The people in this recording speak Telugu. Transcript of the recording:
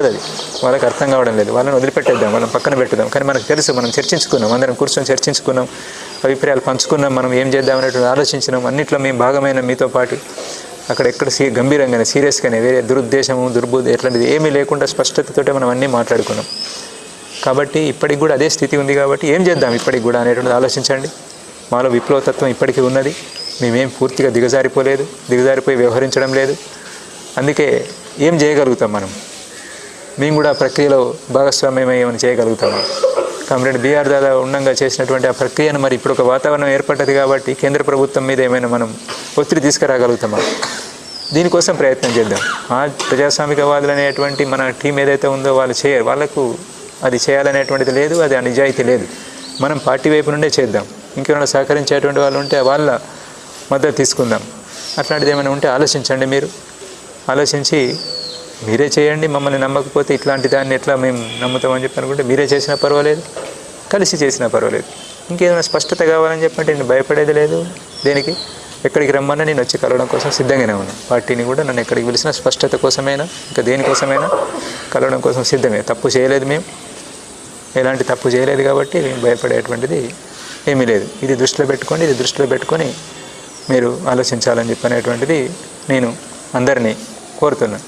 అది వాళ్ళకి అర్థం కావడం లేదు. వాళ్ళని వదిలిపెట్టేద్దాం, వాళ్ళని పక్కన పెట్టుదాం. కానీ మనకు తెలుసు, మనం చర్చించుకున్నాం, అందరం కూర్చొని చర్చించుకున్నాం, అభిప్రాయాలు పంచుకున్నాం, మనం ఏం చేద్దామనేటువంటి ఆలోచించినాం. అన్నిట్లో మేము భాగమైన మీతో పాటు అక్కడ ఎక్కడ గంభీరంగానే సీరియస్గానే వేరే దురుద్దేశము దుర్బుద్ధి ఎట్లాంటిది ఏమీ లేకుండా స్పష్టతతోటే మనం అన్నీ మాట్లాడుకున్నాం. కాబట్టి ఇప్పటికి కూడా అదే స్థితి ఉంది. కాబట్టి ఏం చేద్దాం ఇప్పటికి కూడా అనేటువంటిది ఆలోచించండి. మాలో విప్లవతత్వం ఇప్పటికీ ఉన్నది. మేమేం పూర్తిగా దిగజారిపోయి వ్యవహరించడం లేదు. అందుకే ఏం చేయగలుగుతాం మేము కూడా ప్రక్రియలో భాగస్వామ్యం ఏమైనా చేయగలుగుతాము. కామ్రేడ్ బిఆర్ దాదా ఉండంగా చేసినటువంటి ఆ ప్రక్రియను మరి ఇప్పుడు ఒక వాతావరణం ఏర్పడ్డది కాబట్టి కేంద్ర ప్రభుత్వం మీద ఏమైనా మనం ఒత్తిడి తీసుకురాగలుగుతామా? దీనికోసం ప్రయత్నం చేద్దాం. ఆ ప్రజాస్వామికవాదులు అనేటువంటి మన టీం ఏదైతే ఉందో వాళ్ళు వాళ్ళకు అది చేయాలనేటువంటిది లేదు, అది ఆ నిజాయితీ లేదు. మనం పార్టీ వైపు నుండే చేద్దాం. ఇంకెవరైనా సహకరించేటువంటి వాళ్ళు ఉంటే వాళ్ళ మద్దతు తీసుకుందాం. అట్లాంటిది ఏమైనా ఉంటే ఆలోచించండి. మీరు ఆలోచించి మీరే చేయండి. మమ్మల్ని నమ్మకపోతే ఇట్లాంటి దాన్ని ఎట్లా మేము నమ్ముతామని చెప్పి అనుకుంటే మీరే చేసినా పర్వాలేదు, కలిసి చేసినా పర్వాలేదు. ఇంకేదైనా స్పష్టత కావాలని చెప్పంటే నేను భయపడేది లేదు. దేనికి ఎక్కడికి రమ్మన్నా నేను వచ్చి కలవడం కోసం సిద్ధంగానే ఉన్నాను. పార్టీని కూడా నన్ను ఎక్కడికి పిలిచిన స్పష్టత కోసమైనా ఇంకా దేనికోసమైనా కలవడం కోసం సిద్ధమే. తప్పు చేయలేదు, మేము ఎలాంటి తప్పు చేయలేదు కాబట్టి మేము భయపడేటువంటిది ఏమీ లేదు. ఇది దృష్టిలో పెట్టుకొని మీరు ఆలోచించాలని చెప్పనేటువంటిది నేను అందరినీ కోరుతున్నాను.